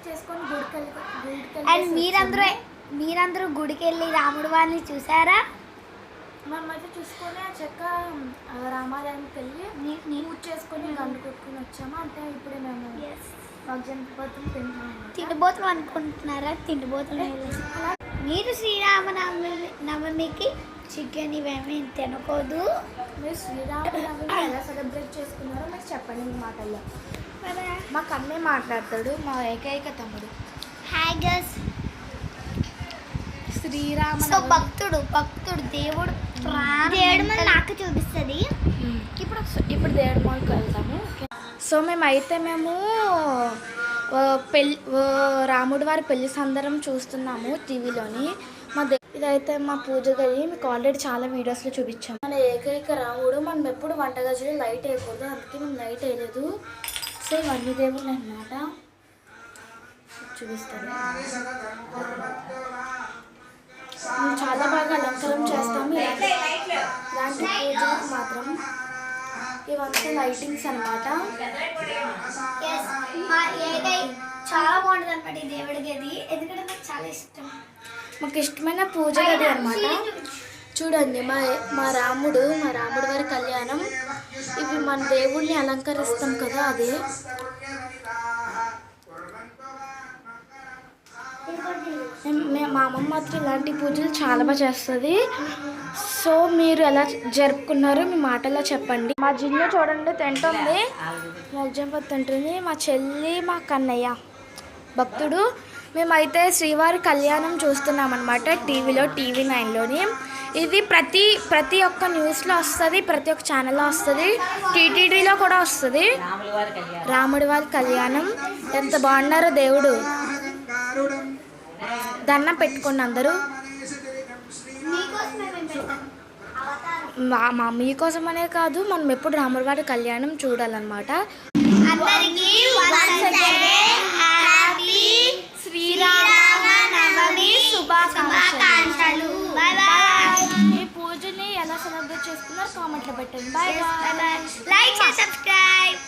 చేసుకొని గుడికి అండ్ మీరందరూ గుడికి వెళ్ళి రాముడు వారిని చూసారా? మేమైతే చూసుకొని ఆ చెక్క రామాలయానికి వెళ్ళి పూజ చేసుకొని గండు కొట్టుకుని వచ్చాము. అంటే ఇప్పుడే మేము మగ్జంపోతం తిండిపోతులు అనుకుంటున్నారా? తిండిపోతులు మీరు శ్రీరామనవమికి చికెన్ ఇవేమీ తినకూడదు. మీరు శ్రీరామనవమి ఎలా సెలబ్రేట్ చేసుకున్నారో మీరు చెప్పండి మీ మాటల్లో. మా కన్నే మాట్లాడతాడు, మా ఏకైక తమ్ముడు. Hi girls. శ్రీరామ భక్తుడు దేవుడు నాకు చూపిస్తుంది. ఇప్పుడు దేవుడి మాల్కి వెళ్తాము. సో మేము రాముడి వారి పెళ్లి సందర్భం చూస్తున్నాము టీవీలోని. ఇదైతే మా పూజ గది. మీకు ఆల్రెడీ చాలా వీడియోస్లో చూపించాము. మన ఏకైక రాముడు. మనం ఎప్పుడు వంటగదిలో లైట్ వేయకూడదు, అందుకే మేము లైట్ వేయలేదు. సో ఇవన్నీ దేవుళ్ళు అన్నమాట. చూపిస్తాను. మేము చాలా బాగా అలంకారం చేస్తాము. ఇలాంటి పూజలకు మాత్రం ఇవంతా లైటింగ్స్ అనమాట. చాలా బాగుంటుంది అనమాట ఈ దేవుడి గది. ఎందుకంటే నాకు చాలా ఇష్టం. మాకు ఇష్టమైన పూజ గది అనమాట. చూడండి మా రాముడు వారి కళ్యాణం. ఇవి మన దేవుడిని అలంకరిస్తాం కదా, అదే. మా అమ్మమ్మ మాత్రం ఇలాంటి పూజలు చాలా బాగా చేస్తుంది. సో మీరు ఎలా జరుపుకున్నారో మీ మాటల్లో చెప్పండి. మా జిల్లు చూడండి తింటుంది, మోగ్జంపతి తింటుంది. మా చెల్లి మా కన్నయ్య భక్తుడు. మేమైతే శ్రీవారి కళ్యాణం చూస్తున్నాం అనమాట టీవీలో, TV9లోని. ఇది ప్రతి ఒక్క న్యూస్లో వస్తుంది, ప్రతి ఒక్క ఛానల్లో వస్తుంది, TTDలో కూడా వస్తుంది. రాముడి వారి కళ్యాణం ఎంత బాగున్నారో దేవుడు. దండం పెట్టుకోండి అందరూ. మా మీకోసం అనే కాదు, మనం ఎప్పుడు రాముడి వారి కళ్యాణం చూడాలన్నమాట. శ్రీరామనవమి శుభాకాంక్షలు. మీ పూజని ఎలా సెలబ్రేట్ చేసుకున్నారో కామెంట్లో పెట్టండి. Bye bye. Like, subscribe.